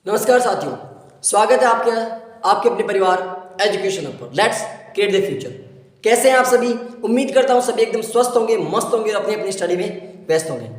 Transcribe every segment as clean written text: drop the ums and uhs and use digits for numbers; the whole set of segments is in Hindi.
नमस्कार साथियों, स्वागत है आपके अपने परिवार एजुकेशन हब पर। Let's create the future. कैसे हैं आप सभी? उम्मीद करता हूं सभी एकदम स्वस्थ होंगे, मस्त होंगे और अपनी अपनी स्टडी में व्यस्त होंगे।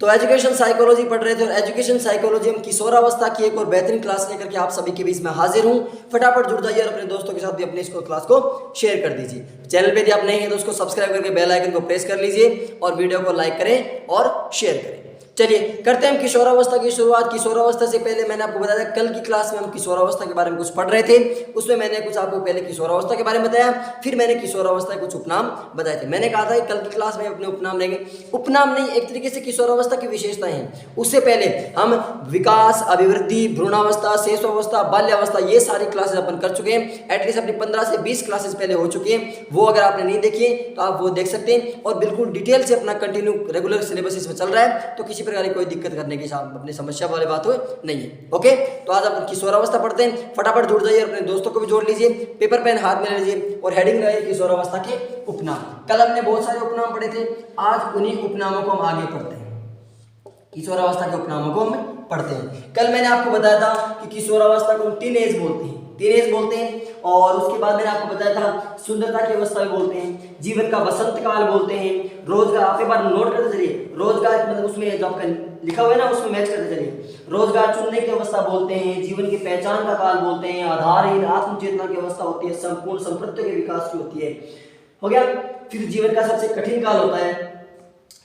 तो एजुकेशन साइकोलॉजी पढ़ रहे थे और एजुकेशन साइकोलॉजी हम किशोरावस्था की एक और बेहतरीन क्लास लेकर के आप सभी के बीच में हाजिर हूं। फटाफट जुड़ जाइए और अपने दोस्तों के साथ भी अपने इसको क्लास को शेयर कर दीजिए। चैनल पे यदि आप नए हैं तो उसको सब्सक्राइब करके बेल आइकन को प्रेस कर लीजिए और वीडियो को लाइक करें और शेयर करें। चलिए करते हैं हम किशोरावस्था की शुरुआत। किशोरावस्था से पहले मैंने आपको बताया कल की क्लास में हम किशोरावस्था के बारे में कुछ पढ़ रहे थे। उसमें मैंने कुछ आपको पहले किशोरावस्था के बारे में बताया, फिर मैंने किशोरावस्था के कुछ उपनाम बताए थे। मैंने कहा था कि कल की क्लास में अपने उपनाम लेंगे। उपनाम नहीं, एक तरीके से किशोरावस्था की विशेषताएं हैं। उससे पहले हम विकास, अभिवृद्धि, भ्रूणावस्था, शेषावस्था, बाल्यावस्था, ये सारी क्लासेस अपन कर चुके हैं। एटलीस्ट अपनी 15 से 20 क्लासेस पहले हो चुकी हैं। वो अगर आपने नहीं देखी है तो आप वो देख सकते हैं और बिल्कुल डिटेल से अपना कंटिन्यू रेगुलर सिलेबस इसमें चल रहा है, तो किसी प्रकार की कोई दिक्कत करने की अपनी समस्या वाली बात नहीं है। ओके, तो आज अपन किशोरावस्था पढ़ते हैं। फटाफट जुड़ जाइए, अपने दोस्तों को भी जोड़ लीजिए, पेपर पेन हाथ में ले लीजिए और हेडिंग रही किशोरावस्था के उपनाम। कल हमने बहुत सारे उपनाम पढ़े थे, आज उन्हीं उपनामों को हम आगे पढ़ते हैं। किशोरावस्था के उपनामों को हम पढ़ते हैं। कल मैंने आपको बताया था कि किशोरावस्था को हम टीनेज बोलते हैं और उसके बाद मैंने आपको बताया था सुंदरता की अवस्था भी बोलते हैं, जीवन का वसंत काल बोलते हैं, रोजगार। आप एक बार नोट करते चलिए, रोजगार मतलब उसमें जो आपका लिखा हुआ है ना उसमें मैच करते चलिए। रोजगार चुनने की अवस्था बोलते हैं, जीवन की पहचान का काल बोलते हैं, आधारहीन आत्मचेतना की अवस्था होती है, संपूर्ण संप्रत्य के विकास की होती है। हो गया। फिर जीवन का सबसे कठिन काल होता है,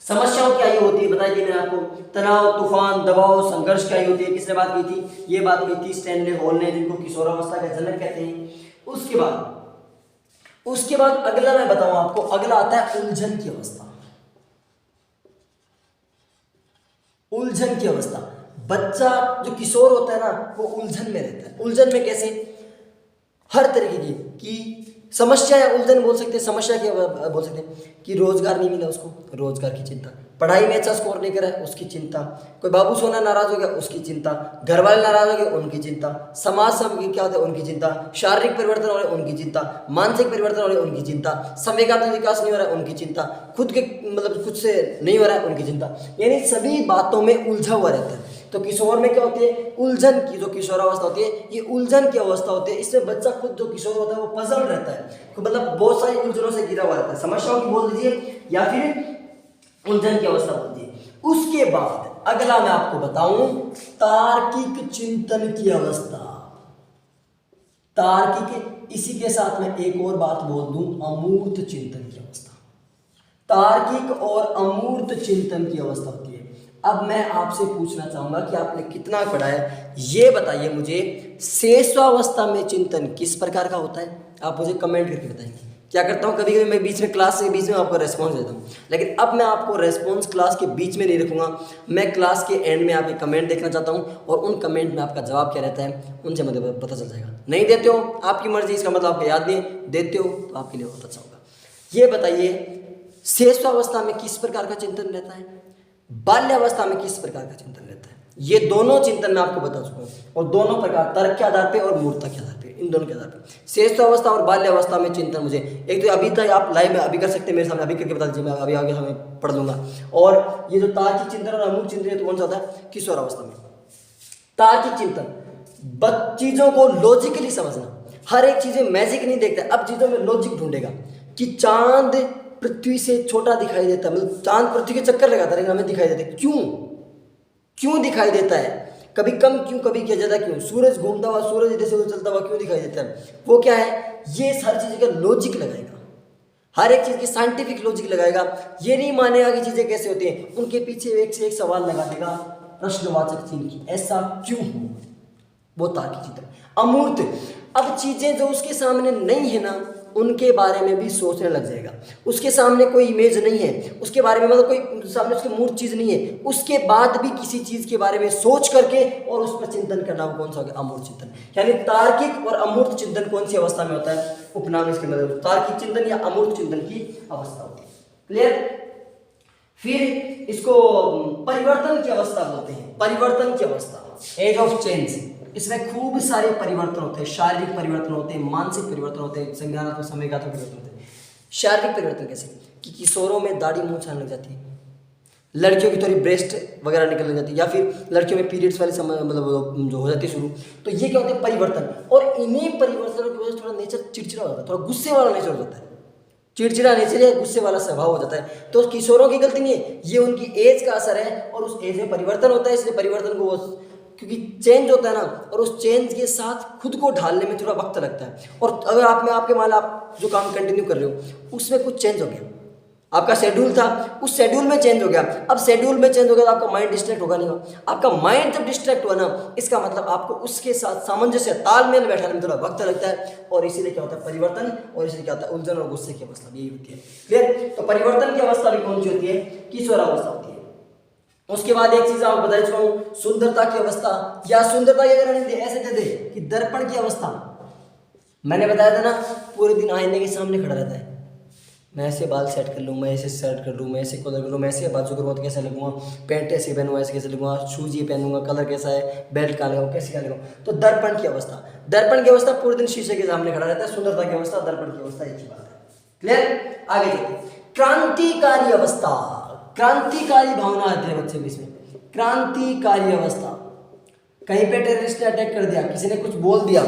समस्याओं की आयु होती है। बताइए मैंने आपको तनाव, तूफान, दबाव, संघर्ष की आयु होती है। किसने बात की थी? ये बात की थी स्टैनले हॉल ने, जिनको किशोरावस्था का जनक कहते हैं। उसके बाद अगला मैं बताऊं आपको, अगला आता है उलझन की अवस्था। उलझन की अवस्था, बच्चा जो किशोर होता है ना वो उलझन में रहता है। उलझन में कैसे? हर तरीके की समस्या या उलझन बोल सकते हैं। समस्या क्या बोल सकते हैं कि रोजगार नहीं मिला उसको, रोजगार की चिंता, पढ़ाई में अच्छा स्कोर नहीं करा है उसकी चिंता, कोई बाबू सोना नाराज हो गया उसकी चिंता, घर वाले नाराज हो गए उनकी चिंता, समाज से क्या होता है उनकी चिंता, शारीरिक परिवर्तन हो रहे उनकी चिंता, मानसिक परिवर्तन हो रहे उनकी चिंता, संवेगात्मक विकास नहीं हो रहा है उनकी चिंता, खुद के मतलब खुद से नहीं हो रहा है उनकी चिंता। यानी सभी बातों में उलझा हुआ रहता है। तो किशोर में क्या होती है? उलझन की जो किशोरावस्था होती है ये उलझन की अवस्था होती है। इसमें बच्चा खुद जो किशोर होता है वो पजल रहता है, मतलब बहुत सारी उलझनों से घिरा हुआ रहता है। समस्याओं की बोल दीजिए या फिर उलझन की अवस्था बोल दीजिए। उसके बाद अगला मैं आपको बताऊं तार्किक चिंतन की अवस्था। तार्किक, इसी के साथ में एक और बात बोल दूं, अमूर्त चिंतन की अवस्था। तार्किक और अमूर्त चिंतन की अवस्था होती है। अब मैं आपसे पूछना चाहूंगा कि आपने कितना पढ़ा है, ये बताइए मुझे, शेषावस्था में चिंतन किस प्रकार का होता है? आप मुझे कमेंट करके बताएंगे। क्या करता हूँ कभी कभी मैं बीच में क्लास के बीच में आपको रेस्पॉन्स देता हूँ, लेकिन अब मैं आपको रेस्पॉन्स क्लास के बीच में नहीं रखूंगा। मैं क्लास के एंड में आपके कमेंट देखना चाहता हूँ और उन कमेंट में आपका जवाब क्या रहता है उनसे मुझे पता चल जाएगा। नहीं देते हो आपकी मर्जी, इसका मतलब आपको याद नहीं, देते हो तो आपके लिए बहुत अच्छा होगा। ये बताइए शेषावस्था में किस प्रकार का चिंतन रहता है, बाल्यावस्था में किस प्रकार का चिंतन रहता है? ये दोनों चिंतन मैं आपको बता चुका हूँ और दोनों प्रकार, तर्क के आधार पे और मूर्खता के आधार पे, इन दोनों के आधार पे शेषावस्था और बाल्यावस्था में चिंतन मुझे एक तो अभी तक आप लाइव में अभी कर सकते हैं मेरे सामने, अभी करके बता दीजिए, मैं अभी आगे हमें पढ़ लूंगा। और ये जो तार्किक चिंतन और अमूर्त चिंतन तो कौन सा होता है? किशोरावस्था में। तार्किक चिंतन, चीजों को लॉजिकली समझना, हर एक चीजें मैजिक नहीं देखता, अब चीजों में लॉजिक ढूंढेगा कि चांद पृथ्वी से छोटा दिखाई देता है, मतलब चांद पृथ्वी के चक्कर लगाता है हमें दिखाई देता है, क्यों दिखाई देता है? कभी कम क्यों, कभी क्या ज्यादा क्यों? सूरज घूमता हुआ, सूरज इधर से उधर चलता हुआ क्यों दिखाई देता है? वो क्या है? ये हर चीज का लॉजिक लगाएगा, हर एक चीज की साइंटिफिक लॉजिक लगाएगा। ये नहीं मानेगा कि चीजें कैसे होती हैं, उनके पीछे एक से एक सवाल लगा देगा, प्रश्नवाचक चिन्ह की, ऐसा क्यों हो? वो तार्किक चिंतन। अमूर्त, अब चीजें जो उसके सामने नहीं है ना उनके बारे में भी सोचने लग जाएगा। उसके सामने कोई इमेज नहीं है, उसके बारे में मतलब कोई सामने उसकी मूर्त चीज नहीं है, उसके बाद भी किसी चीज के बारे में सोच करके और उस पर चिंतन करना, वो कौन सा हो गया? अमूर्त चिंतन। यानी तार्किक और अमूर्त चिंतन कौन सी अवस्था में होता है? उपनाम इसके मतलब तार्किक चिंतन या अमूर्त चिंतन की अवस्था होती है। क्लियर? फिर इसको परिवर्तन की अवस्था बोलते हैं। परिवर्तन की अवस्था, एज ऑफ चेंज। इसमें खूब सारे परिवर्तन होते हैं, शारीरिक परिवर्तन होते हैं, मानसिक परिवर्तन होते हैं, संज्ञानात्मक संवेगात्मक परिवर्तन होते हैं। शारीरिक परिवर्तन कैसे? कि किशोरों में दाढ़ी मूंछ आने लग जाती है, लड़कियों की थोड़ी ब्रेस्ट वगैरह निकल जाती है, या फिर लड़कियों में पीरियड्स वाले समय मतलब जो हो जाती है शुरू, तो ये क्या होते हैं परिवर्तन। और इन्हीं परिवर्तनों की वजह से थोड़ा नेचर चिड़चिड़ा हो जाता है, थोड़ा गुस्से वाला नेचर हो जाता है, चिड़चिड़ा नेचर या गुस्से वाला स्वभाव हो जाता है। तो किशोरों की गलती नहीं है, ये उनकी एज का असर है और उस एज में परिवर्तन होता है, इसलिए परिवर्तन को वो क्योंकि चेंज होता है ना, और उस चेंज के साथ खुद को ढालने में थोड़ा वक्त लगता है। और अगर आप में आपके मान आप जो काम कंटिन्यू कर रहे हो उसमें कुछ चेंज हो गया, आपका शेड्यूल था उस शेड्यूल में चेंज हो गया, अब शेड्यूल में चेंज हो गया तो आपका माइंड डिस्ट्रैक्ट होगा नहीं होगा। आपका माइंड जब डिस्ट्रैक्ट हुआ ना, इसका मतलब आपको उसके साथ सामंजस्य तालमेल बैठाने में थोड़ा वक्त लगता है, और इसीलिए क्या होता है परिवर्तन, और इसीलिए क्या होता है उलझन और गुस्से की अवस्था भी होती है। क्लियर? तो परिवर्तन की अवस्था भी कौन सी होती है? किशोरावस्था होती है। उसके बाद एक चीज आपको बता चुका हूं, सुंदरता की अवस्था, या सुंदरता की अगर ऐसे दे दे कि दर्पण की अवस्था। मैंने बताया था ना, पूरे दिन आईने के सामने खड़ा रहता है, मैं ऐसे बाल सेट कर लूँ, मैं ऐसे शर्ट कर लूँ, मैं ऐसे कलर कर लूँ, मैं ऐसे बाजू करूँगा तो कैसा लगूंगा, पैंट ऐसे पहनूंगा ऐसे कैसे लगूंगा, शूज ये पहनूंगा, कलर कैसा है, बेल्ट कहाँ लगाऊँ, कैसे क्या लगाऊँ। तो दर्पण की अवस्था, दर्पण की अवस्था पूरे दिन शीशे के सामने खड़ा रहता है। सुंदरता की अवस्था, दर्पण की अवस्था, एक ही बात है। क्लियर? आगे चलते हैं। क्रांतिकारी अवस्था, क्रांतिकारी भावना आती है बच्चे में इसमें। क्रांतिकारी अवस्था, कहीं पे टेररिस्ट ने अटैक कर दिया, किसी ने कुछ बोल दिया,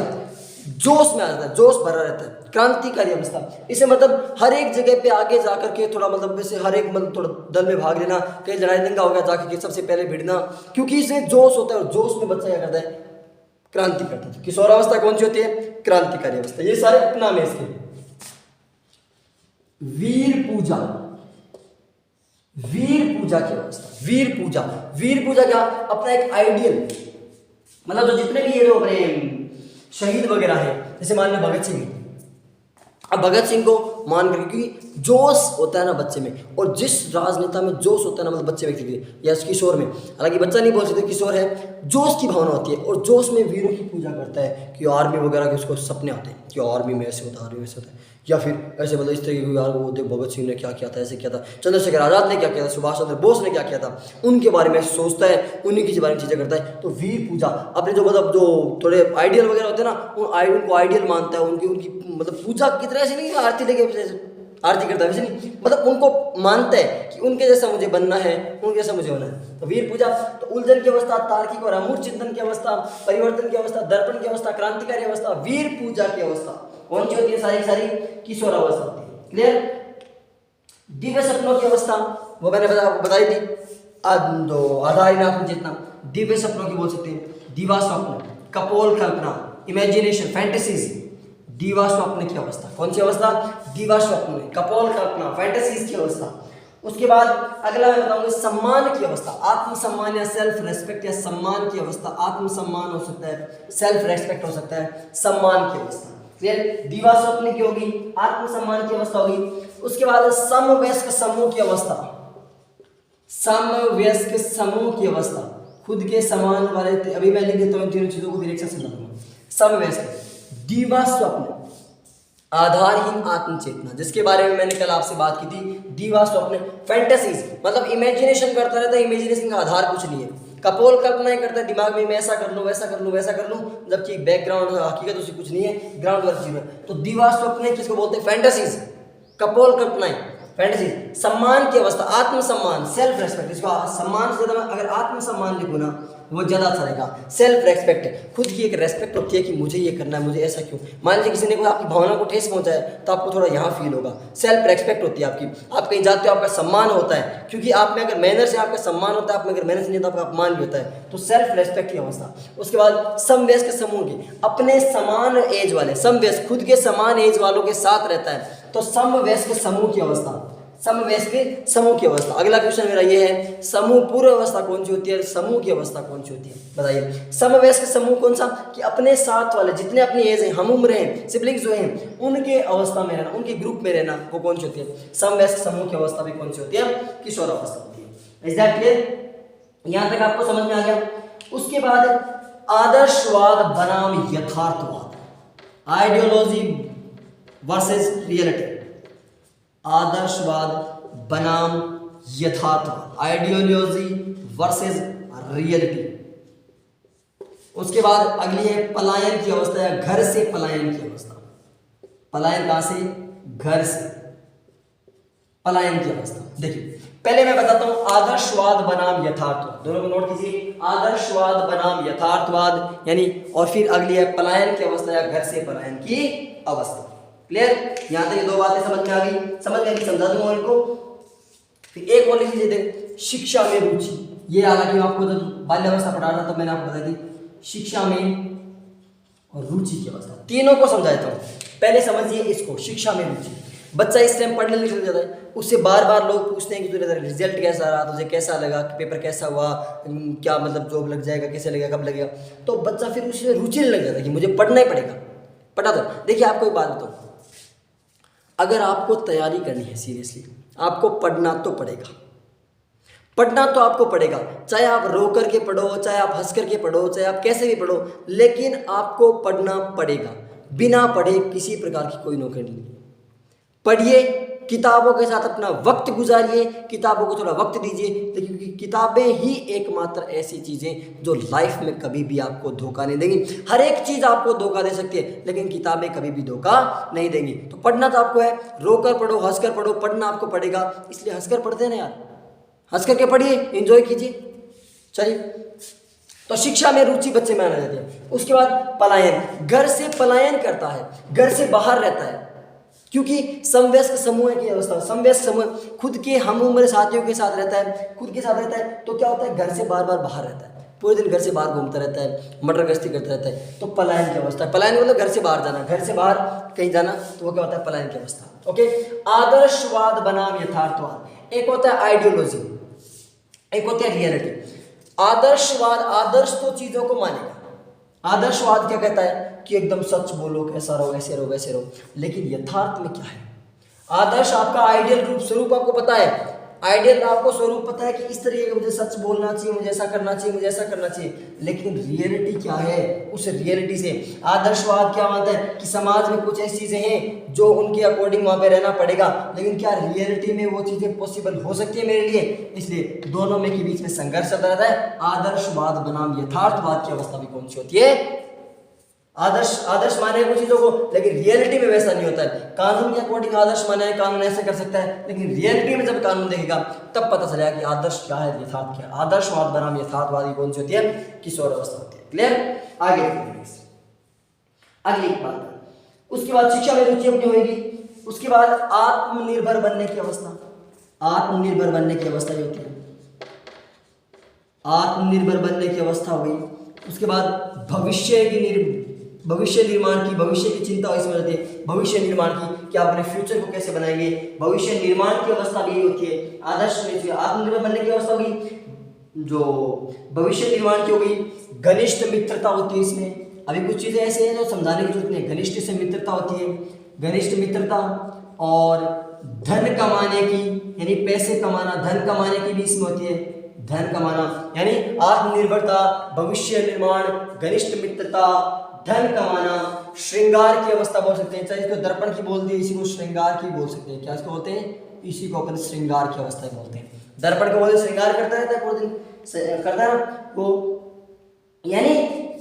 जोश में आ जाता है, जोश भरा रहता है। क्रांतिकारी अवस्था, इसे मतलब हर एक जगह पे आगे जाकर के थोड़ा मतलब जैसे हर एक मतलब थोड़ा दल में भाग लेना, कहीं लड़ाई दंगा हो गया जाकर के सबसे पहले भिड़ना, क्योंकि इसे जोश होता है और जोश में बच्चा क्या करता है? क्रांति करता है। किशोरावस्था कौन सी होती है? क्रांतिकारी अवस्था। ये सारे उपनाम है इसके। वीर पूजा, वीर पूजा की अवस्था, वीर पूजा, वीर पूजा क्या? अपना एक आइडियल, मतलब जो जितने भी ये जो अपने शहीद वगैरह है, जैसे मान लो भगत सिंह, अब भगत सिंह को मान कर, क्योंकि जोश होता है ना बच्चे में, और जिस राजनेता में जोश होता है ना, मतलब बच्चे व्यक्ति के या किशोर में, हालांकि बच्चा नहीं बोल सकते, किशोर है, जोश की भावना होती है, और जोश में वीरों की पूजा करता है कि आर्मी वगैरह के उसको सपने आते हैं कि आर्मी में ऐसे होता है, आर्मी में ऐसे होता है, या फिर ऐसे मतलब इस तरीके की, यार वो देख भगत सिंह ने क्या किया था, ऐसे किया था, चंद्रशेखर आजाद ने क्या किया था, सुभाष चंद्र बोस ने क्या किया था, उनके बारे में सोचता है, उन्हीं के बारे में चीज़ें करता है। तो वीर पूजा अपने जो मतलब जो थोड़े आइडियल वगैरह होते हैं ना, उनको आइडियल मानता है, उनकी उनकी मतलब पूजा की तरह से नहीं, आरती लेके आरती करता है वैसे नहीं, मतलब उनको मानता है कि उनके जैसा मुझे बनना है, उनके जैसा मुझे होना है। तो वीर पूजा। तो उलझन की अवस्था, तार्किक और अमूर्त चिंतन की अवस्था, परिवर्तन की अवस्था, दर्पण की अवस्था, क्रांतिकारी अवस्था, वीर पूजा की अवस्था कौन सी होती है? सारी सारी किशोरावस्था होती है। क्लियर? दिव्य सपनों की अवस्था, वो मैंने बताई थी, आधारिनात्मक चेतना, दिव्य सपनों की बोल सकते हैं, दिवा स्वप्न, कपोल कल्पना, इमेजिनेशन, फैंटेसीज, दिवा स्वप्न की अवस्था। कौन सी अवस्था? दिवा स्वप्न, कपोल कल्पना, फैंटेसीज की अवस्था। उसके बाद अगला मैं बताऊंगा सम्मान की अवस्था, आत्मसम्मान या सेल्फ रेस्पेक्ट, या सम्मान की अवस्था, आत्मसम्मान हो सकता है, सेल्फ रेस्पेक्ट हो सकता है, सम्मान की अवस्था। क्लियर? दिवा स्वप्न की होगी, आत्मसम्मान की अवस्था होगी। उसके बाद समवयस्क समूह की अवस्था, समवयस्क समूह की अवस्था, खुद के समान वाले, अभी मैं लिख देता हूं तीनों चीजों को, फिर एक साथ समझाऊंगा। समवयस्क, दिवा स्वप्न, आधारहीन आत्मचेतना, जिसके बारे में मैंने कल आपसे बात की थी, दिवा स्वप्न, फैंटेसीज मतलब इमेजिनेशन करता रहता है, इमेजिनेशन का आधार कुछ नहीं है, कपोल कल्पनाएं करता है दिमाग में, मैं ऐसा कर लूं, वैसा कर लूं, वैसा कर लूं, जबकि बैकग्राउंड हकीकत उसकी कुछ नहीं है, ग्राउंड वर्क जीरो है। तो दिवा स्वप्न किसको बोलते हैं? फैंटेसीज, कपोल कल्पनाएं, फैंटेसीज। सम्मान की अवस्था, आत्मसम्मान, सेल्फ रेस्पेक्ट, इसको सम्मान से ज्यादा अगर आत्मसम्मान लिखूं ना वो ज्यादा अच्छा रहेगा। सेल्फ रेस्पेक्ट, खुद की एक रेस्पेक्ट होती है कि मुझे ये करना है, मुझे ऐसा क्यों, मान लीजिए किसी ने कोई आपकी भावना को ठेस पहुंचा है तो आपको थोड़ा यहाँ फील होगा, सेल्फ रेस्पेक्ट होती है आपकी, आप कहीं जाते हो आपका सम्मान होता है, क्योंकि आप में अगर मैनर से आपका सम्मान होता है, आप में अगर मैनर से नहीं तो आपका अपमान भी होता है। तो सेल्फ रेस्पेक्ट की अवस्था। उसके बाद समवयस्क समूह की, अपने समान एज वाले, समवयस्क खुद के समान एज वालों के साथ रहता है, तो समवयस्क समूह की अवस्था, समवयस्क समूह की अवस्था। अगला क्वेश्चन मेरा ये है, समूह पूर्व अवस्था कौन सी होती है, समूह की अवस्था कौन सी होती है, बताइए। समवयस्क समूह कौन सा? कि अपने साथ वाले जितने अपनी एज हैं, हम उम्र हैं, सिबलिंग्स जो हैं, उनके अवस्था में रहना, उनके ग्रुप में रहना, वो कौन सी होती है? समवयस्क समूह की अवस्था भी कौन सी होती है? किशोरावस्था होती है। Is that clear? यहां तक आपको समझ में आ गया? उसके बाद आदर्शवाद बनाम यथार्थवाद, आइडियोलॉजी वर्सेस रियलिटी, आदर्शवाद बनाम यथार्थवाद, आइडियोलॉजी वर्सेस रियलिटी। उसके बाद अगली है पलायन की अवस्था या घर से पलायन की अवस्था। पलायन कहां से? घर से। पलायन की अवस्था देखिए, पहले मैं बताता हूं आदर्शवाद बनाम यथार्थवाद, दोनों को नोट कीजिए। आदर्शवाद बनाम यथार्थवाद यानी, और फिर अगली है पलायन की अवस्था या घर से पलायन की अवस्था। क्लियर? यहां तक ये दो बातें समझ में आ गई, समझा दूंगा इनको। फिर एक और लिख लीजिए, शिक्षा में रुचि। ये हालांकि आपको जब बाल्यावस्था पढ़ा था तो मैंने आपको बताई थी, शिक्षा में और रुचि की अवस्था, तीनों को समझाता हूं। पहले समझिए इसको, शिक्षा में रुचि। बच्चा इस टाइम पढ़ने लिखने लग जाता है, उससे बार बार लोग पूछते हैं कि तुझे रिजल्ट कैसा रहा, तुझे कैसा लगा, पेपर कैसा हुआ, क्या मतलब जॉब लग जाएगा, कैसे लगेगा, कब लगेगा। तो बच्चा फिर उसमें रुचि नहीं लग जाता कि मुझे पढ़ना ही पड़ेगा, पढ़ा दो। देखिए आपको एक बात बताऊं, अगर आपको तैयारी करनी है सीरियसली, आपको पढ़ना तो पड़ेगा, पढ़ना तो आपको पड़ेगा, चाहे आप रो करके पढ़ो, चाहे आप हंस करके पढ़ो, चाहे आप कैसे भी पढ़ो, लेकिन आपको पढ़ना पड़ेगा। बिना पढ़े किसी प्रकार की कोई नौकरी नहीं। पढ़िए, किताबों के साथ अपना वक्त गुजारिए, किताबों को थोड़ा वक्त दीजिए, क्योंकि किताबें ही एकमात्र ऐसी चीज़ें जो लाइफ में कभी भी आपको धोखा नहीं देंगी। हर एक चीज़ आपको धोखा दे सकती है, लेकिन किताबें कभी भी धोखा नहीं देंगी। तो पढ़ना तो आपको है, रोकर पढ़ो, हंसकर पढ़ो, पढ़ना आपको पड़ेगा। इसलिए हंसकर पढ़ते हैं ना यार, हंस करके पढ़िए, एंजॉय कीजिए। चलिए, तो शिक्षा में रुचि बच्चे में आना जाती है। उसके बाद पलायन, घर से पलायन करता है, घर से बाहर रहता है, क्योंकि समवयस्क समूह की अवस्था, समवयस्क समूह खुद के हम उम्र साथियों के साथ रहता है, खुद के साथ रहता है, तो क्या होता है, घर से बार बार बाहर रहता है, पूरे दिन घर से बाहर घूमता रहता है, मटर गश्ती करता रहता है, तो पलायन की अवस्था। पलायन मतलब घर से बाहर जाना, घर से बाहर कहीं जाना, तो वो क्या होता है, पलायन की अवस्था। ओके, आदर्शवाद बनाम यथार्थवाद। एक होता है आइडियोलॉजी, एक होती है रियलिटी। आदर्शवाद, आदर्श तो चीजों को मानेगा। आदर्शवाद क्या कहता है कि एकदम सच बोलो, कैसा रहो, ऐसे रहो, वैसे रहो। लेकिन यथार्थ में क्या है? आदर्श आपका आइडियल रूप स्वरूप आपको पता है, आइडियल आपको स्वरूप पता है कि इस तरीके का मुझे सच बोलना चाहिए, मुझे ऐसा करना चाहिए, मुझे ऐसा करना चाहिए। लेकिन रियलिटी क्या है? उस रियलिटी से आदर्शवाद क्या मानता है कि समाज में कुछ ऐसी चीजें हैं जो उनके अकॉर्डिंग वहां पे रहना पड़ेगा, लेकिन क्या रियलिटी में वो चीजें पॉसिबल हो सकती है मेरे लिए? इसलिए दोनों में के बीच में संघर्ष चलता रहता है। आदर्शवाद बनाम यथार्थवाद की अवस्था भी कौन सी होती है? आदर्श माने कुछ चीजों को, लेकिन रियलिटी में वैसा नहीं होता है। कानून के अकॉर्डिंग आदर्श माने है, कानून ऐसे कर सकता है, लेकिन रियलिटी में जब कानून देखेगा तब पता चलेगा कि आदर्श क्या है, यथार्थ क्या है। आदर्शवाद बनाम यथार्थवादी कौन सी होती है? किशोर अवस्था होती है। क्लियर? आगे अगली बात, उसके बाद शिक्षा में रुचि अपनी होगी। उसके बाद आत्मनिर्भर बनने की अवस्था, आत्मनिर्भर बनने की अवस्था ये होती है, आत्मनिर्भर बनने की अवस्था हुई। उसके बाद भविष्य निर्माण की, भविष्य की चिंता इसमें रहती है, भविष्य निर्माण की कि आप अपने फ्यूचर को कैसे बनाएंगे, भविष्य निर्माण की अवस्था भी होती है। आदर्श में आत्मनिर्भर बनने की अवस्था होगी, जो भविष्य निर्माण की होगी। घनिष्ठ मित्रता होती है इसमें। अभी कुछ चीजें ऐसे हैं जो समझाने की जरूरत नहीं है। घनिष्ठ से मित्रता होती है, घनिष्ठ मित्रता, और धन कमाने की यानी पैसे कमाना, धन कमाने की भी इसमें होती है। धन कमाना यानी आत्मनिर्भरता, भविष्य निर्माण, घनिष्ठ मित्रता, धन कमाना, श्रृंगार की अवस्था बोल सकते हैं। चाहे इसको दर्पण की बोल दिए, इसी को श्रृंगार की बोल सकते हैं। क्या इसको बोलते हैं? इसी को अपन श्रृंगार की अवस्था बोलते हैं। दर्पण को बोलते श्रृंगार करता रहता है, पूरे दिन करता है वो, यानी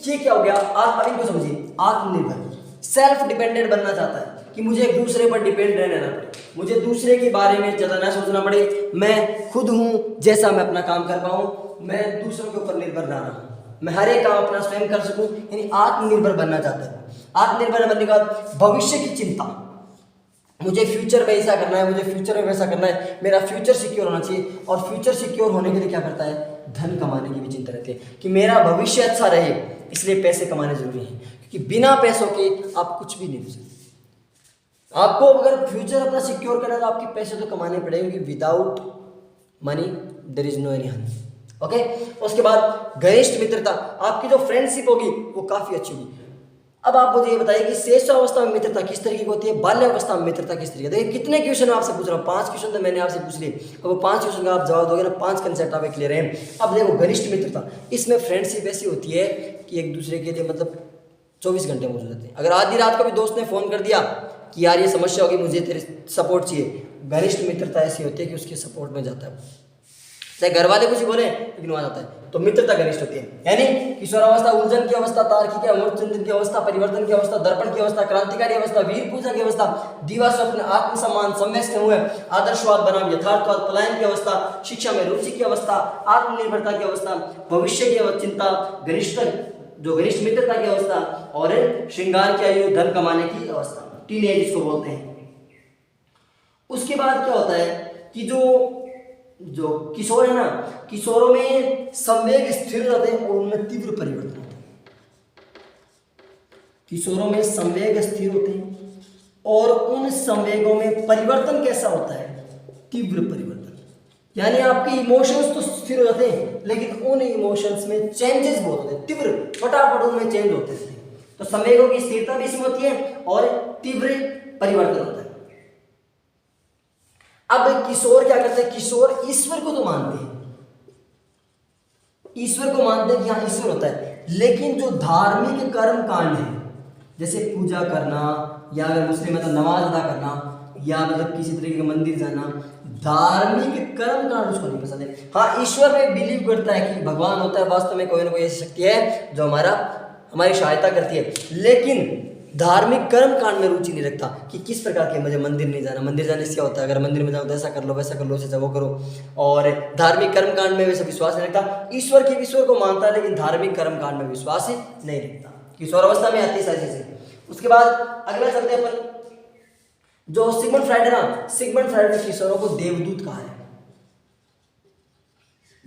ये क्या हो गया? आप इनको समझिए, आत्मनिर्भर, सेल्फ डिपेंडेंट बनना चाहता है कि मुझे एक दूसरे पर डिपेंड रहना ना पड़े, मुझे दूसरे के बारे में ज़्यादा ना सोचना पड़े, मैं खुद हूँ, जैसा मैं अपना काम कर पाऊँ, मैं दूसरों के ऊपर निर्भर ना रहूँ, मैं हर एक काम अपना स्वयं कर सकूँ, यानी आत्मनिर्भर बनना चाहता है। आत्मनिर्भर बनने के बाद भविष्य की चिंता, मुझे फ्यूचर में ऐसा करना है, मुझे फ्यूचर में वैसा करना है, मेरा फ्यूचर सिक्योर होना चाहिए। और फ्यूचर सिक्योर होने के लिए क्या करता है? धन कमाने की भी चिंता रहती है कि मेरा भविष्य अच्छा रहे, इसलिए पैसे कमाने जरूरी हैं, क्योंकि बिना पैसों के आप कुछ भी नहीं हो सकते। आपको अगर फ्यूचर अपना सिक्योर करना है तो आपके पैसे तो कमाने पड़ेंगे, क्योंकि without money there is no any honey. Okay, उसके बाद घनिष्ठ मित्रता, आपकी जो फ्रेंडशिप होगी वो काफी अच्छी होगी। अब आप मुझे ये बताइए कि शेषावस्था में मित्रता किस तरीके की होती है, बाल्यावस्था में मित्रता किस तरीके? देखिए कितने क्वेश्चन आपसे पूछ रहा हूँ, 5 क्वेश्चन तो मैंने आपसे पूछ लिए, अब वो 5 क्वेश्चन का आप जवाब दोगे ना, 5 कंसेप्ट आप क्लियर हैं। अब देखो घनिष्ठ मित्रता, इसमें फ्रेंडशिप ऐसी होती है कि एक दूसरे के लिए मतलब 24 घंटे मौजूद रहते हैं। अगर आधी रात को भी दोस्त ने फोन कर दिया कि यार ये समस्या होगी, मुझे तेरे सपोर्ट चाहिए, घनिष्ठ मित्रता ऐसी होती है कि उसके सपोर्ट में जाता है। चाहे घर वाले कुछ ही बोले लेकिन वहां जाता है। तो मित्रता घनिष्ठ होती है, यानी किशोरावस्था उलझन की अवस्था, तार्किक अमूर्त चिंतन की अवस्था, परिवर्तन की अवस्था, दर्पण की अवस्था, क्रांतिकारी अवस्था, वीर पूजा की अवस्था, दीवा स्वप्न, आत्मसम्मान, सम्यस्त हुए, आदर्शवाद बनाम यथार्थवाद, पलायन की अवस्था, शिक्षा में रुचि की अवस्था, आत्मनिर्भरता की अवस्था, भविष्य की चिंता, घनिष्ठ मित्रता की अवस्था और श्रृंगार की आयु, धन कमाने की अवस्था, टीनेज इसको बोलते हैं। उसके बाद क्या होता है कि जो किशोर है ना, किशोरों में संवेग स्थिर रहते हैं और उनमें तीव्र परिवर्तन होते हैं। किशोरों में संवेग स्थिर होते हैं और उन संवेगों में परिवर्तन कैसा होता है? तीव्र परिवर्तन, यानी आपके इमोशंस तो स्थिर हो जाते हैं लेकिन उन इमोशंस में चेंजेस बहुत होते हैं, तीव्र फटाफट उनमें चेंज होते हैं। तो संवेगों की स्थिरता भी इसमें होती है और तीव्र परिवर्तन होता है। अब किशोर क्या करते हैं? किशोर ईश्वर को तो मानते हैं, ईश्वर को मानते हैं कि हाँ ईश्वर होता है, लेकिन जो धार्मिक कर्म कांड है जैसे पूजा करना या अगर मुस्लिम है तो नमाज अदा करना या मतलब किसी तरीके के मंदिर जाना, धार्मिक कर्म कांड उसको नहीं पसंद है। हाँ ईश्वर में बिलीव करता है कि भगवान होता है, वास्तव में कोई ना कोई ऐसी शक्ति है जो हमारी सहायता करती है, लेकिन धार्मिक कर्म कांड में रुचि नहीं रखता कि किस प्रकार के मुझे मंदिर नहीं जाना, मंदिर जाने से क्या होता है, अगर मंदिर में जाओ तो ऐसा कर लो वैसा कर लो ऐसा वो करो, और धार्मिक कर्म कांड में वैसा विश्वास नहीं रखता। ईश्वर को मानता है लेकिन धार्मिक कर्म कांड में विश्वास नहीं रखता। किशोर अवस्था में आती है सारी चीजें। उसके बाद अगला चलते हैं अपन, जो सिगमंड फ्राइड है ना, सिगमंड फ्राइड ने किशोरों को देवदूत कहा है।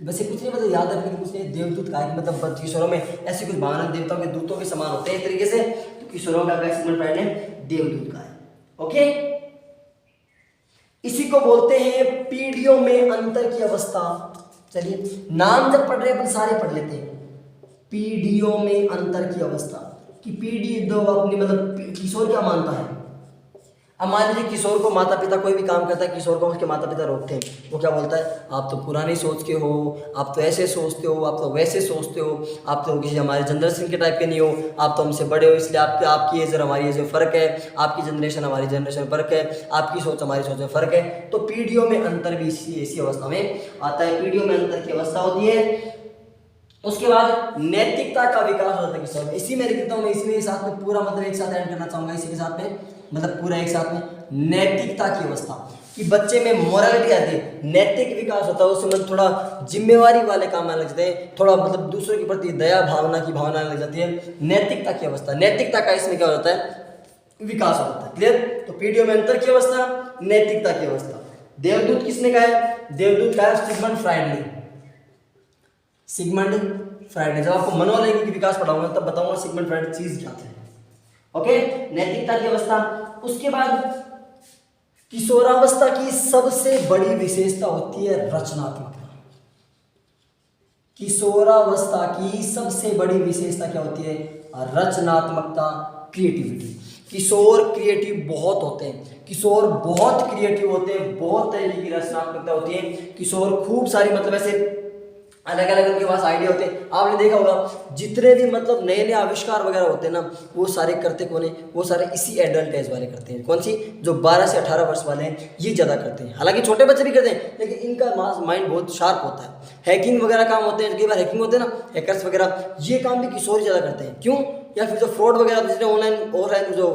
वैसे कुछ नहीं मतलब याद रखने की कुछ नहीं, देवदूत कहा है मतलब किशोरों में ऐसी कुछ भावना देवताओं के दूतों के समान होते हैं एक तरीके से, तो किशोरों का सिगमंड फ्राइड ने देवदूत कहा है। ओके, इसी को बोलते हैं पीढ़ियों में अंतर की अवस्था। चलिए नाम जब पढ़ रहे हैं अपन सारे पढ़ लेते हैं। पीढ़ियों में अंतर की अवस्था कि पीढ़ी दो अपनी मतलब किशोर क्या मानता है। अब मान लीजिए किशोर को माता पिता कोई भी काम करता है, किशोर को उसके माता पिता रोकते हैं, वो क्या बोलता है, आप तो पुरानी सोच के हो, आप तो ऐसे सोचते हो, आप तो वैसे सोचते हो, आप तो किसी हमारे जनरेशन के टाइप के नहीं हो, आप तो हमसे बड़े हो इसलिए आपकी एज और हमारी एज में फ़र्क है, आपकी जनरेशन हमारी जनरेशन में फ़र्क है, आपकी सोच हमारी सोच में फ़र्क है। तो पीढ़ियों में अंतर भी इसी अवस्था में आता है, पीढ़ियों में अंतर की अवस्था होती है। उसके बाद नैतिकता का विकास होता है किशोर में। इसी में लिख देता हूँ मैं, इसी में साथ में पूरा मतलब एक साथ ऐड करना चाहूँगा, इसी के साथ में मतलब पूरा एक साथ में नैतिकता की अवस्था कि बच्चे में मोरालिटी आती है, नैतिक विकास होता है, उसमें मतलब थोड़ा जिम्मेवारी वाले काम आने लग जाते हैं, थोड़ा मतलब दूसरों के प्रति दया भावना की भावना आने लग जाती है। नैतिकता की अवस्था, नैतिकता का इसमें क्या होता है, विकास होता है। क्लियर? तो पीढ़ियों में अंतर की अवस्था, नैतिकता की अवस्था। देवदूत किसने कहा है? देवदूत कहा है सिगमंड फ्राइड ने। सिगमंड फ्राइड ने। जब आपको मनोलैंगिक विकास पढ़ाऊंगा तब बताऊंगा सिगमंड फ्राइड चीज क्या है। ओके, नैतिकता की अवस्था। उसके बाद किशोरावस्था की सबसे बड़ी विशेषता होती है रचनात्मकता। किशोरावस्था की सबसे बड़ी विशेषता क्या होती है? रचनात्मकता, क्रिएटिविटी। किशोर क्रिएटिव बहुत होते हैं, किशोर बहुत क्रिएटिव होते हैं, बहुत तरीके की रचनात्मकता होती है। किशोर खूब सारी मतलब ऐसे अलग अलग उनके पास आइडिया होते हैं। आपने देखा होगा जितने भी मतलब नए नए आविष्कार वगैरह होते हैं ना, वो सारे करते कौन है? वो सारे इसी एडल्ट एज वाले करते हैं। कौन सी? जो 12 से 18 वर्ष वाले हैं, ये ज़्यादा करते हैं। हालांकि छोटे बच्चे भी करते हैं लेकिन इनका माइंड बहुत शार्प होता है। हैकिंग वगैरह काम होते हैं, कई बार हैकिंग होते हैं ना, हैकर्स वगैरह, ये काम भी किशोर ज़्यादा करते हैं। क्यों? या फिर जो फ्रॉड वगैरह जितने ऑनलाइन जो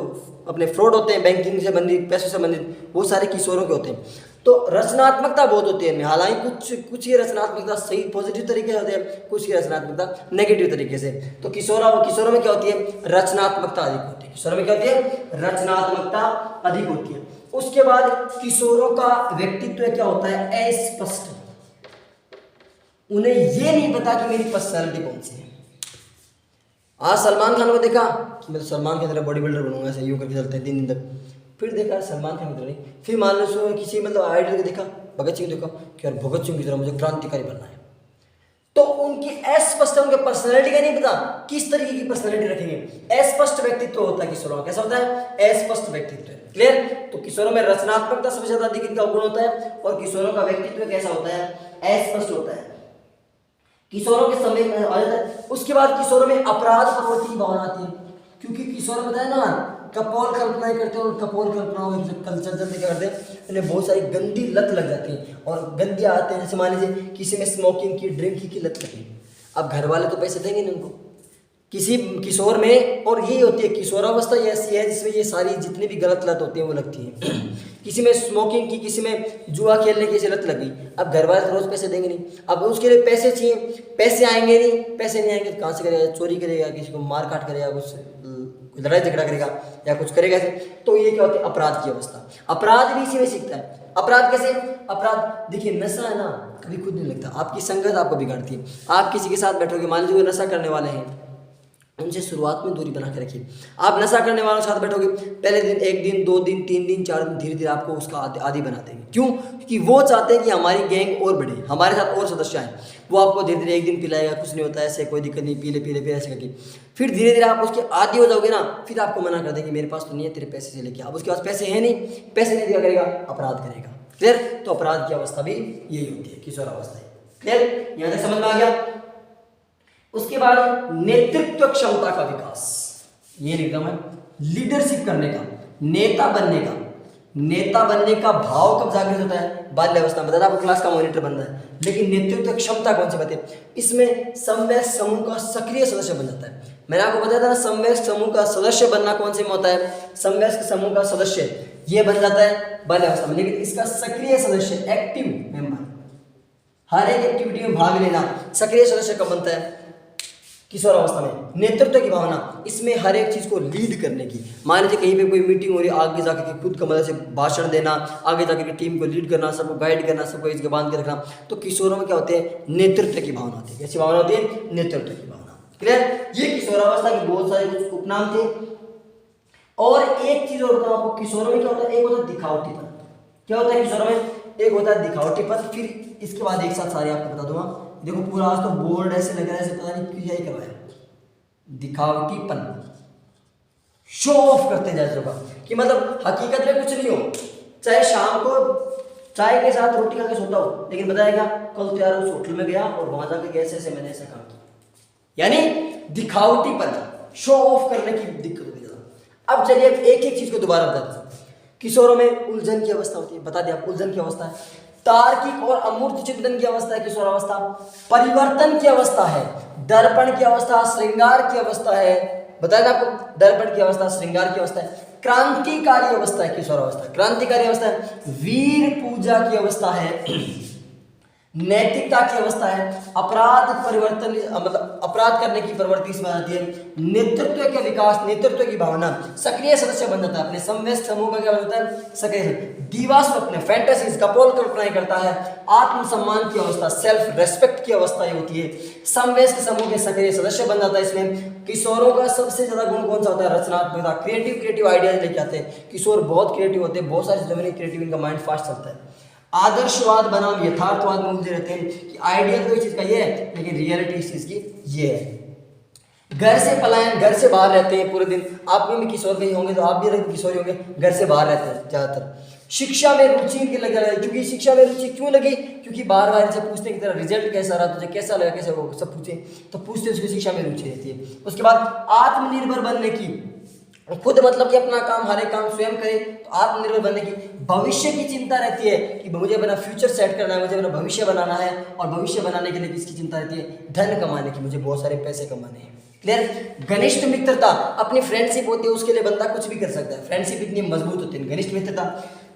अपने फ्रॉड होते हैं बैंकिंग से संबंधित, पैसों से संबंधित, वो सारे किशोरों के होते हैं। तो रचनात्मकता बहुत होती है इनमें। हालांकि कुछ ये रचनात्मकता सही पॉजिटिव तरीके से होती है, कुछ की रचनात्मकता नेगेटिव तरीके से। तो किशोरों में क्या होती है? रचनात्मकता अधिक होती है। किशोरों में क्या होती है? रचनात्मकता अधिक होती है। उसके बाद किशोरों का व्यक्तित्व क्या होता है? अस्पष्ट। उन्हें ये नहीं पता कि मेरी पर्सनैलिटी कौन सी है। आज सलमान खान को देखा कि मैं तो सलमान की तरह बॉडी बिल्डर बनूंगा, ऐसे यूं करके चलते हैं 3 दिन तक। फिर देखा सलमान खान की तरह नहीं, फिर मान लो किसी मतलब आइडल को देखा, भगत सिंह देखा कि यार भगत सिंह की तरह मुझे क्रांतिकारी बनना है। तो उनकी अस्पष्ट, उनके पर्सनैलिटी का नहीं पता किस तरीके की पर्सनैलिटी रखेंगे। अस्पष्ट व्यक्तित्व होता है किशोरों का। कैसा होता है? अस्पष्ट व्यक्तित्व। क्लियर? तो किशोरों में रचनात्मकता सबसे ज्यादा अधिक इनका गुण होता है और किशोरों का व्यक्तित्व कैसा होता है? अस्पष्ट होता है। किशोरों के समय में आ जाता है। उसके बाद किशोरों में अपराध प्रवृत्ति की भावना आती है, क्योंकि किशोर बताया ना कपोल कल्पनाएं करते हैं और कपोल कल्पनाओं में कल्चर जल्दी क्या करते हैं, इन्हें बहुत सारी गंदी लत लग जाती है और गंदी आते हैं। जैसे मान लीजिए किसी में स्मोकिंग की, ड्रिंकिंग की लत लगी, अब घर वाले तो पैसे देंगे नहीं उनको। किसी किशोर में, और यही होती है किशोरावस्था, ये ऐसी है जिसमें ये सारी जितनी भी गलत लत होती है वो लगती है। किसी में स्मोकिंग की, किसी में जुआ खेलने की ऐसी लत लगी, अब घर वाले तो रोज पैसे देंगे नहीं, अब उसके लिए पैसे चाहिए, पैसे आएंगे नहीं, पैसे नहीं आएंगे तो कहाँ से करेगा, चोरी करेगा, किसी को मार काट करेगा, कुछ लड़ाई झगड़ा करेगा या कुछ करेगा ऐसे। तो ये क्या होती है, अपराध की अवस्था। अपराध भी इसी में सीखता है। अपराध कैसे, अपराध देखिए नशा है ना, कभी खुद नहीं लगता, आपकी संगत आपको बिगाड़ती है। आप किसी के साथ बैठोगे, मान लीजिए नशा करने वाले हैं, उनसे शुरुआत में दूरी बना के रखिए। आप नशा करने वालों के साथ बैठोगे, पहले दिन 1 दिन 2 दिन 3 दिन 4 दिन, धीरे धीरे आपको उसका आदी बना देंगे। क्यों? क्योंकि वो चाहते हैं कि हमारी गैंग और बढ़े, हमारे साथ और सदस्य आए। वो आपको धीरे धीरे 1 दिन पिलाएगा, कुछ नहीं होता, ऐसे कोई दिक्कत नहीं, पी ले ऐसे करके। फिर धीरे धीरे आप उसके आदी हो जाओगे ना, फिर आपको मना कर देंगे, मेरे पास तो नहीं है, तेरे पैसे से लेके। अब उसके पास पैसे हैं नहीं, पैसे नहीं दिया करेगा, अपराध करेगा। क्लियर? तो अपराध की अवस्था भी यही होती है, किशोरावस्था। क्लियर? यहाँ तक समझ में आ गया? उसके बाद नेतृत्व क्षमता का विकास, ये लिखता मैं, लीडरशिप करने का, नेता बनने का भाव कब जागृत होता है, बाल्यावस्था में। बताया आपको क्लास का मॉनिटर बनना है, लेकिन नेतृत्व क्षमता कौन सी बात है, इसमें समवयस्क समूह का सक्रिय सदस्य बन जाता है। मैंने आपको बताया था ना, समवयस्क समूह का सदस्य बनना कौन से में होता है, समवयस्क समूह का सदस्य ये बन जाता है बाल्यावस्था में, लेकिन इसका सक्रिय सदस्य, एक्टिव मेंबर, हर एक एक्टिविटी में भाग लेना, सक्रिय सदस्य कब बनता है, किशोरावस्था में। नेतृत्व की भावना, इसमें हर एक चीज को लीड करने की, मान लीजिए कहीं पे कोई मीटिंग हो रही है, आगे जाकर के खुद कमरे से भाषण देना, आगे जाकर के टीम को लीड करना, सबको गाइड करना, सबको इसके बांध के रखना। तो किशोरों में क्या होते हैं, नेतृत्व की भावना होती है। कैसी भावना होती है, नेतृत्व की भावना। क्लियर? ये किशोरावस्था के बहुत सारे कुछ उपनाम थे। और एक चीज और बताऊं आपको, किशोरों में क्या होता है, एक होता है दिखावटीपन। क्या होता है किशोरों में, एक होता है दिखावटीपन। फिर इसके बाद एक साथ सारे आपको बता दूंगा। देखो पूरा आज तो बोर्ड ऐसे लग रहा है, ऐसे पता नहीं क्यों यही करवाया, दिखावटीपन, शो ऑफ करते जाए लोग कि मतलब हकीकत में कुछ नहीं हो, चाहे शाम को चाय के साथ रोटी खा के सोता हो, लेकिन बताएगा कल तो यार उस होटल में गया और वहां जाकर ऐसे ऐसे मैंने ऐसा काम किया, यानी दिखावटीपन, शो ऑफ करने की दिक्कत होती है। अब चलिए एक एक चीज को दोबारा बताते हैं। किशोरों में उलझन की अवस्था होती है, बता दें आप, उलझन की अवस्था है, तार्किक और अमूर्त चिंतन की अवस्था है किशोरावस्था, परिवर्तन की अवस्था है, दर्पण की अवस्था, श्रृंगार की अवस्था है, बताया था आपको, दर्पण की अवस्था, श्रृंगार की अवस्था है, क्रांतिकारी अवस्था है किशोरावस्था, क्रांतिकारी अवस्था है, वीर पूजा की अवस्था है, नैतिकता की अवस्था है, अपराध परिवर्तन मतलब अपराध करने की प्रवृत्ति इसमें आती है, नेतृत्व का विकास, नेतृत्व की भावना, सक्रिय सदस्य बन जाता है, अपने समवयस्क समूह का क्या बनता है, सक्रिय, दीवा स्वप्न, फैंटेसीज, कपोल कल्पनाएं करता है, आत्मसम्मान की अवस्था, सेल्फ रेस्पेक्ट की अवस्था ये होती है, समवयस्क समूह के सक्रिय सदस्य बन जाता है। इसमें किशोरों का सबसे ज्यादा गुण कौन सा होता है, रचनात्मकता, क्रिएटिव आइडियाज लेके आते हैं। किशोर बहुत क्रिएटिव होते हैं, बहुत सारी चीजों में क्रिएटिव, इनका माइंड फास्ट चलता है। आदर्शवाद बनाम यथार्थवाद में उलझे रहते हैं कि आइडियल तो इस चीज का ये है, लेकिन रियलिटी इस चीज की ये है। घर से पलायन, घर से बाहर रहते हैं पूरे दिन, आप भी किशोर कहीं होंगे तो आप भी किशोर होंगे, घर से बाहर रहते हैं ज्यादातर। शिक्षा में रुचि इनकी लगी रही, क्योंकि शिक्षा में रुचि क्यों लगी, क्योंकि बार बार इनसे पूछते हैं कि तेरा रिजल्ट कैसा रहा, तुझे कैसा लगा, कैसे वो सब पूछे तो पूछते हैं, उसकी शिक्षा में रुचि रहती है। उसके बाद आत्मनिर्भर बनने की, खुद मतलब कि अपना काम, हर एक काम स्वयं करे, तो आत्मनिर्भर बनने की, भविष्य की चिंता रहती है कि मुझे अपना फ्यूचर सेट करना है, मुझे अपना भविष्य बनाना है, और भविष्य बनाने के लिए किसकी चिंता रहती है, धन कमाने की, मुझे बहुत सारे पैसे कमाने हैं। क्लियर? घनिष्ठ मित्रता, अपनी फ्रेंडशिप होती है, उसके लिए बंदा कुछ भी कर सकता है, फ्रेंडशिप इतनी मजबूत होती है। घनिष्ठ मित्रता,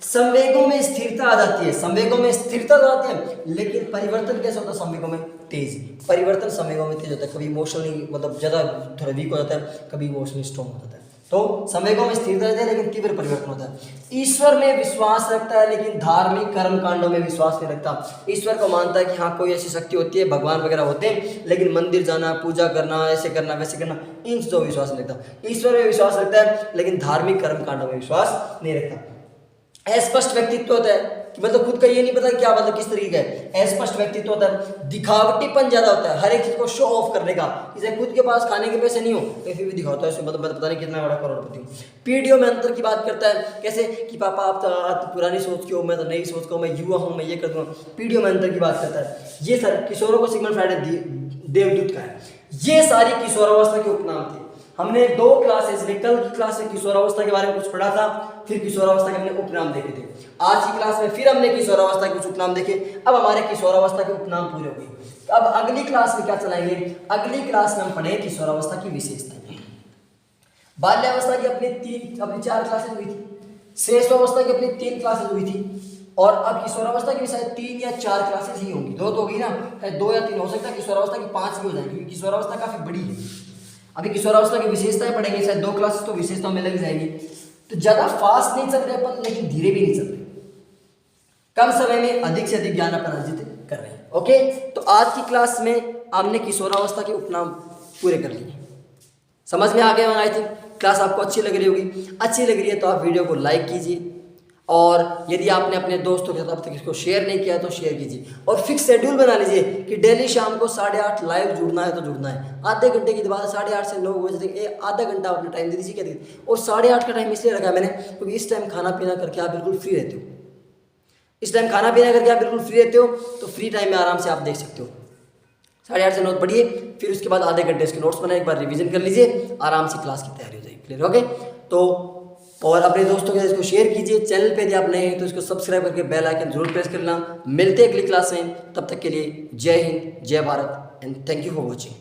संवेगों में स्थिरता आ जाती है, संवेगों में स्थिरता आ जाती है, लेकिन परिवर्तन कैसे होता है, संवेगों में तेज, परिवर्तन संवेगों में तेज होता है, कभी इमोशनली मतलब ज्यादा थोड़ा वीक हो जाता है, कभी इमोशनली स्ट्रॉन्ग हो जाता है। तो संवेगों में स्थिरता रहती है, लेकिन तीव्र परिवर्तन होता है। ईश्वर में विश्वास रखता है, लेकिन धार्मिक कर्म कांडों में विश्वास नहीं रखता। ईश्वर को मानता है कि हाँ कोई ऐसी शक्ति होती है, भगवान वगैरह होते हैं, लेकिन मंदिर जाना, पूजा करना, ऐसे करना, वैसे करना, इन चीजों में विश्वास नहीं रखता। ईश्वर में विश्वास रखता है, लेकिन धार्मिक कर्म कांडों में विश्वास नहीं रखता। अस्पष्ट व्यक्तित्व होता है कि मतलब खुद का ये नहीं पता क्या मतलब किस तरीके का है, अस्पष्ट व्यक्तित्व होता है। दिखावटीपन ज्यादा होता है, हर एक चीज को शो ऑफ करने का, जैसे खुद के पास खाने के पैसे नहीं हो तो फिर भी दिखाता है, मतलब पता नहीं कितना बड़ा करोड़पति हूँ। पीढ़ियों में अंतर की बात करता है, कैसे कि पापा आप तो पुरानी सोच के हो, मैं तो नई सोच का हूँ, मैं युवा हूँ, मैं ये कर दूंगा। पीढ़ियों में अंतर की बात करता है। ये सर किशोरों को सिग्मंड फ्राइड देवदूत का है। ये सारी किशोरावस्था के उपनाम थे। हमने 2 क्लासेस में, कल की क्लास में किशोरावस्था के बारे में कुछ पढ़ा था, फिर किशोरावस्था के हमने उपनाम देखे थे। आज की क्लास में फिर हमने किशोरावस्था के कुछ उपनाम देखे। अब हमारे किशोरावस्था के उपनाम पूरे हो गए। अब अगली क्लास में क्या चलाएंगे, अगली क्लास में हम पढ़ेंगे किशोरावस्था की विशेषताएं। बाल्यावस्था की अपनी 4 क्लासेस हुई थी, श्रेष्ठावस्था की अपनी 3 क्लासेस हुई थी, और अब किशोरावस्था की शायद 3 या 4 क्लासेस ही होंगी। 2 तो होगी ना, 2 या 3 हो सकता है, किशोरावस्था की 5 भी हो जाएंगी क्योंकि किशोरावस्था काफी बड़ी है। अभी किशोरावस्था की विशेषताएं पढ़ेंगे, शायद 2 क्लासेस तो विशेषताओं में लग जाएंगी। तो ज्यादा फास्ट नहीं चल रहे अपन, लेकिन धीरे भी नहीं चल रहे, कम समय में अधिक से अधिक ज्ञान अपन अर्जित कर रहे हैं। ओके, तो आज की क्लास में हमने किशोरावस्था के उपनाम पूरे कर लिए। समझ में आ गए होंगे। आई थिंक क्लास आपको अच्छी लग रही होगी। अच्छी लग रही है तो आप वीडियो को लाइक कीजिए, और यदि आपने अपने दोस्तों के साथ अब तक इसको शेयर नहीं किया तो शेयर कीजिए, और फिक्स शेड्यूल बना लीजिए कि डेली शाम को 8:30 लाइव जुड़ना है तो जुड़ना है। आधे घंटे की बात, 8:30 से 9 बजे तक आधा घंटा अपना टाइम दे दीजिए। क्या दीजिए, और 8:30 का टाइम इसलिए रखा है मैंने क्योंकि इस टाइम खाना पीना करके आप बिल्कुल फ्री रहते हो। इस टाइम खाना पीना करके आप बिल्कुल फ्री रहते हो, तो फ्री टाइम में आराम से आप देख सकते हो। 8:30 से 9 पढ़िए, फिर उसके बाद आधे घंटे इसके नोट्स बनाए, एक बार रिवीजन कर लीजिए, आराम से क्लास की तैयारी हो जाएगी। क्लियर? ओके, तो और अपने दोस्तों के साथ इसको शेयर कीजिए। चैनल पे यदि आप नए हैं तो इसको सब्सक्राइब करके बेल आइकन जरूर प्रेस करना। मिलते हैं अगली क्लास में, तब तक के लिए जय हिंद, जय Bharat, and thank you for watching.